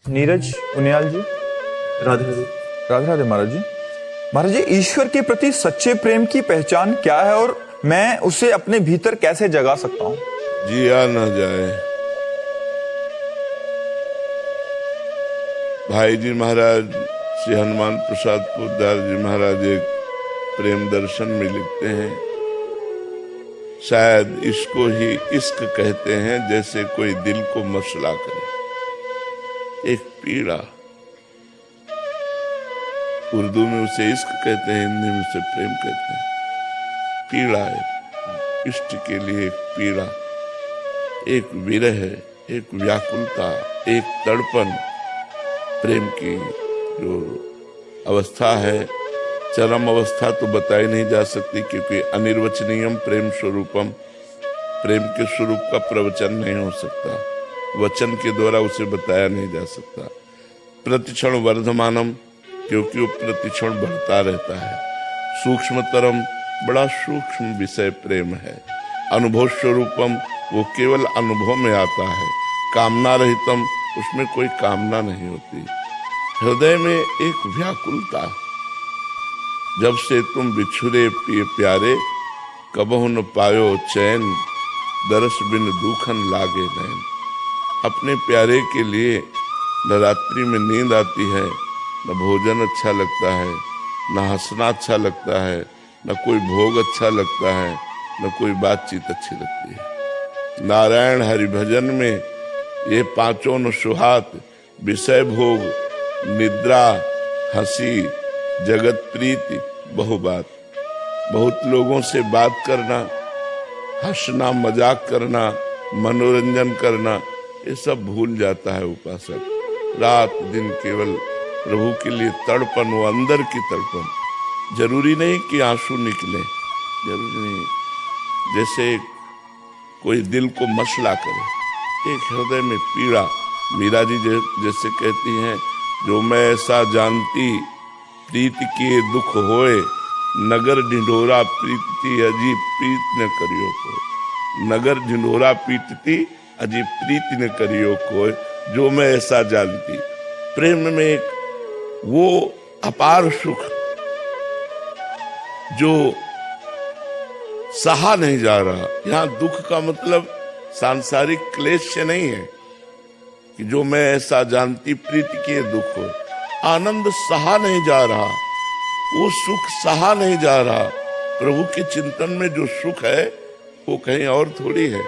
नीरज उनियाल जी। राधे राधे। राधे राधे महाराज जी। महाराज जी, ईश्वर के प्रति सच्चे प्रेम की पहचान क्या है और मैं उसे अपने भीतर कैसे जगा सकता हूँ? जिया न जाए। भाई जी महाराज श्री हनुमान प्रसाद पोद्दार जी महाराज एक प्रेम दर्शन में लिखते हैं, शायद इसको ही इश्क कहते हैं, जैसे कोई दिल को मसला करे। एक पीड़ा, उर्दू में उसे इश्क कहते हैं, हिंदी में उसे प्रेम कहते हैं। पीड़ा है, इष्ट के लिए एक पीड़ा, एक विरह, एक व्याकुलता, एक तड़पन। प्रेम की जो अवस्था है, चरम अवस्था तो बताई नहीं जा सकती, क्योंकि अनिर्वचनीयम प्रेम स्वरूपम, प्रेम के स्वरूप का प्रवचन नहीं हो सकता, वचन के द्वारा उसे बताया नहीं जा सकता। प्रतिक्षण वर्धमानम, क्योंकि वो प्रतिक्षण बढ़ता रहता है। सूक्ष्मतरम, बड़ा सूक्ष्म विषय प्रेम है। अनुभव स्वरूपम, वो केवल अनुभव में आता है। कामना रहितम, उसमें कोई कामना नहीं होती। हृदय में एक व्याकुलता, जब से तुम बिछुरे प्यारे, कबहु न पायो चैन, दरस बिन दुखन लागे नैन। अपने प्यारे के लिए न रात्रि में नींद आती है, न भोजन अच्छा लगता है, न हंसना अच्छा लगता है, न कोई भोग अच्छा लगता है, न कोई बातचीत अच्छी लगती है। नारायण हरि भजन में ये पांचों न सुहात, विषय भोग, निद्रा, हंसी, जगत प्रीति, बहुबात। बहुत लोगों से बात करना, हंसना, मजाक करना, मनोरंजन करना, ये सब भूल जाता है उपासक। रात दिन केवल प्रभु के लिए तड़पन, वो अंदर की तड़पन। जरूरी नहीं कि आंसू निकले, जरूरी नहीं, जैसे कोई दिल को मसला करे, एक हृदय में पीड़ा। मीरा जी जैसे कहती हैं, जो मैं ऐसा जानती प्रीत किए दुख होए, नगर ढिंढोरा पीटती अजीब प्रीत न करियो कोई। नगर ढिंढोरा पीटती अजीब प्रीत न करियो कोई, जो मैं ऐसा जानती। प्रेम में एक वो अपार सुख जो सहा नहीं जा रहा। यहाँ दुख का मतलब सांसारिक क्लेश से नहीं है कि जो मैं ऐसा जानती प्रीति के दुख हो। आनंद सहा नहीं जा रहा, वो सुख सहा नहीं जा रहा। प्रभु के चिंतन में जो सुख है वो कहीं और थोड़ी है।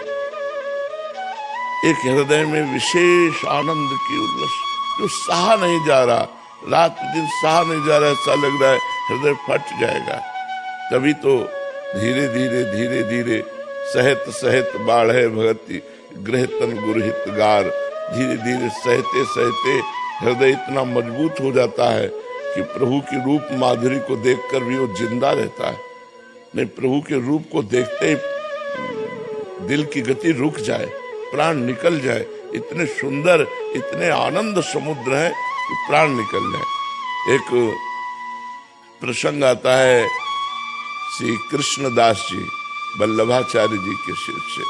एक हृदय में विशेष आनंद की उल्लास जो सहा नहीं जा रहा, रात दिन सहा नहीं जा रहा, ऐसा लग रहा है हृदय फट जाएगा। तभी तो धीरे धीरे धीरे धीरे सहत सहत बाढ़े भगति, गृहतन गुरहित गार। धीरे धीरे सहते सहते हृदय इतना मजबूत हो जाता है कि प्रभु की रूप माधुरी को देखकर भी वो जिंदा रहता है। नहीं, प्रभु के रूप को देखते ही दिल की गति रुक जाए, प्राण निकल जाए। इतने सुंदर, इतने आनंद समुद्र है कि प्राण निकल जाए। एक प्रसंग आता है श्री कृष्णदास जी वल्लभाचार्य जी के शिष्य,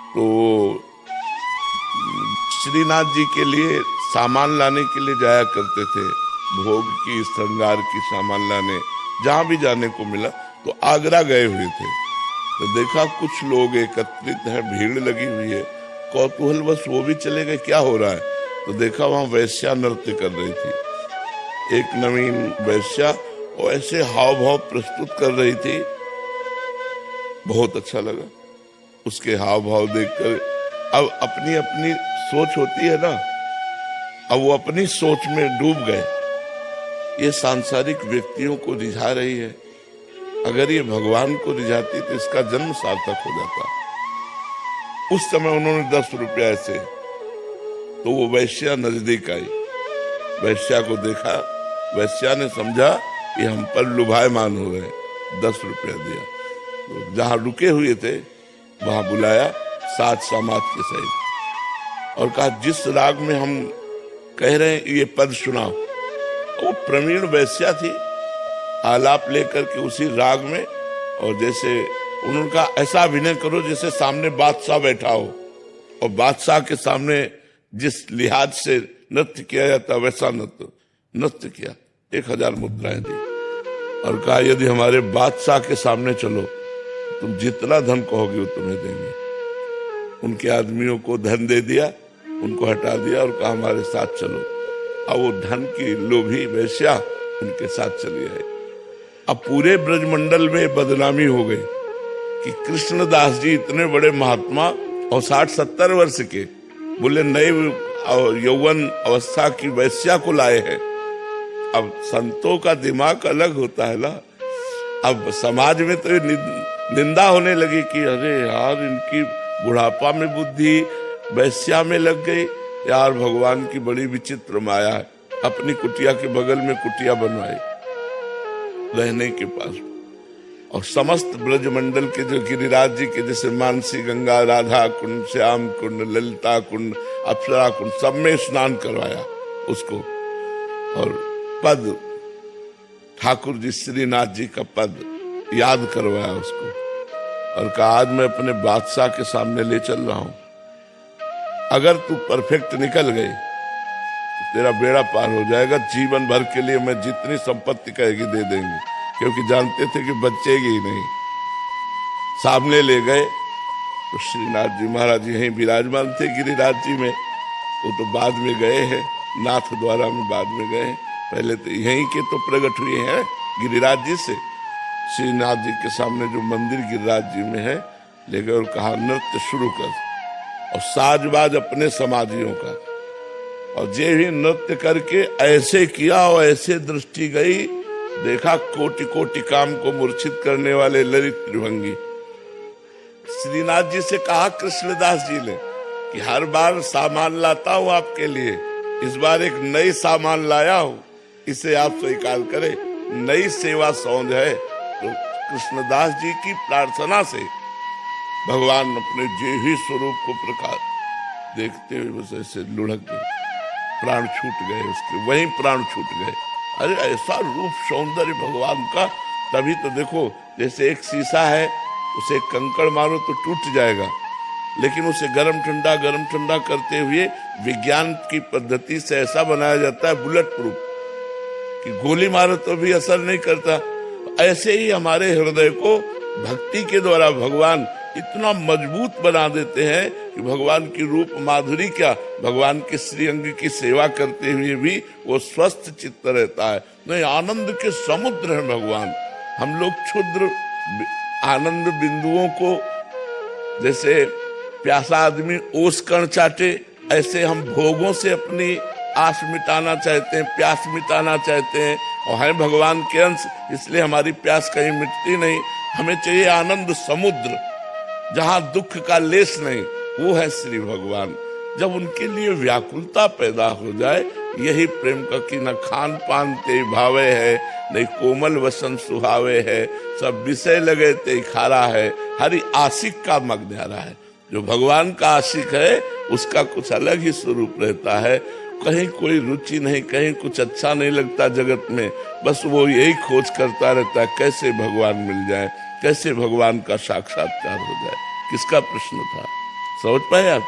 तो श्रीनाथ जी के लिए सामान लाने के लिए जाया करते थे, भोग की, श्रृंगार की सामान लाने। जहां भी जाने को मिला तो आगरा गए हुए थे, तो देखा कुछ लोग एकत्रित हैं, भीड़ लगी हुई है। कौतूहलवश वो भी चले गए, क्या हो रहा है? तो देखा वहां वैश्या नृत्य कर रही थी। एक नवीन वैश्या वो ऐसे हाव भाव प्रस्तुत कर रही थी, बहुत अच्छा लगा उसके हाव भाव देखकर। अब अपनी अपनी सोच होती है ना, अब वो अपनी सोच में डूब गए। ये सांसारिक व्यक्तियों को रिझा रही है, अगर ये भगवान को रिझाती तो इसका जन्म सार्थक हो जाता। उस समय उन्होंने 10 रुपया ऐसे, तो वो वैश्या नजदीक आई, वैश्या को देखा, वैश्या ने समझा ये हम पर लुभायमान हो रहे, 10 रुपया दिया। तो जहां रुके हुए थे वहां बुलाया साथ समाज के सहित और कहा, जिस राग में हम कह रहे हैं ये पद सुनाओ। वो प्रवीण वैश्या थी, आलाप लेकर के उसी राग में, और जैसे उन्होंने कहा ऐसा अभिनय करो जैसे सामने बादशाह बैठा हो, और बादशाह के सामने जिस लिहाज से नृत्य किया जाता वैसा नृत्य किया, 1000 मुद्राएं दी और कहा यदि हमारे बादशाह के सामने चलो तुम जितना धन कहोगे वो तुम्हें देंगे। उनके आदमियों को धन दे दिया, उनको हटा दिया और कहा हमारे साथ चलो। अब वो धन की लोभी वेश्या उनके साथ चली आई। अब पूरे ब्रजमंडल में बदनामी हो गई कि कृष्णदास जी इतने बड़े महात्मा और 60-70 वर्ष के, बोले नए यौवन अवस्था की वैश्या को लाए हैं। अब संतों का दिमाग अलग होता है ना। अब समाज में तो निंदा होने लगी कि अरे यार इनकी बुढ़ापा में बुद्धि वैश्या में लग गई, यार भगवान की बड़ी विचित्र माया है। अपनी कुटिया के बगल में कुटिया बनवाई रहने के पास, और समस्त ब्रजमंडल के जो गिरिराज जी के जैसे मानसी गंगा, राधा कुंड, श्याम कुंड, ललिता कुंड, अप्सरा कुंड, सब में स्नान करवाया उसको। और पद ठाकुर जी श्रीनाथ जी का पद याद करवाया उसको और कहा आज मैं अपने बादशाह के सामने ले चल रहा हूं, अगर तू परफेक्ट निकल गई तो तेरा बेड़ा पार हो जाएगा। जीवन भर के लिए मैं जितनी संपत्ति कहेगी दे देंगे, क्योंकि जानते थे कि बचेगी ही नहीं। सामने ले गए तो श्रीनाथ जी महाराज यहीं विराजमान थे गिरिराज जी में। वो तो बाद में गए हैं, नाथ द्वारा में बाद में गए हैं, पहले तो यहीं के तो प्रकट हुए हैं गिरिराज जी से। श्रीनाथ जी के सामने जो मंदिर गिरिराज जी में है ले गए और कहा नृत्य शुरू कर, और साजबाज अपने समाधियों का। और जे भी नृत्य करके ऐसे किया और ऐसे दृष्टि गई, देखा कोटि कोटि काम को मूर्छित करने वाले ललित त्रिभंगी। श्रीनाथ जी से कहा कृष्णदास जी ने कि हर बार सामान लाता हूं आपके लिए, इस बार एक नई सामान लाया हूं, इसे आप स्वीकार करें। नई सेवा सौंध है। तो कृष्णदास जी की प्रार्थना से भगवान अपने जे ही स्वरूप को प्रकाश देखते हुए बस ऐसे लुढ़क गए, प्राण छूट गए उसके, वहीं प्राण छूट गए। अरे ऐसा रूप सौंदर्य भगवान का। तभी तो देखो जैसे एक शीशा है, उसे कंकड़ मारो तो टूट जाएगा, लेकिन उसे गरम ठंडा करते हुए विज्ञान की पद्धति से ऐसा बनाया जाता है बुलेट प्रूफ कि गोली मारो तो भी असर नहीं करता। ऐसे ही हमारे हृदय को भक्ति के द्वारा भगवान इतना मजबूत बना देते हैं कि भगवान की रूप माधुरी क्या, भगवान के श्रीअंग की सेवा करते हुए भी वो स्वस्थ चित्त रहता है। नहीं, आनंद के समुद्र है भगवान। हम लोग क्षुद्र आनंद बिंदुओं को, जैसे प्यासा आदमी ओस कण चाटे, ऐसे हम भोगों से अपनी आस मिटाना चाहते हैं, प्यास मिटाना चाहते हैं, और है भगवान के अंश, इसलिए हमारी प्यास कहीं मिटती नहीं। हमें चाहिए आनंद समुद्र जहां दुख का लेस नहीं, वो है श्री भगवान। जब उनके लिए व्याकुलता पैदा हो जाए, यही प्रेम का कि न खान पान ते भावे है, नहीं कोमल वसन सुहावे है, सब विषय लगे ते खारा है, हरि आशिक का मगन्यारा है। जो भगवान का आशिक है उसका कुछ अलग ही स्वरूप रहता है। कहीं कोई रुचि नहीं, कहीं कुछ अच्छा नहीं लगता जगत में, बस वो यही खोज करता रहता है कैसे भगवान मिल जाए, कैसे भगवान का साक्षात्कार हो जाए। किसका प्रश्न था, समझ पाए आप?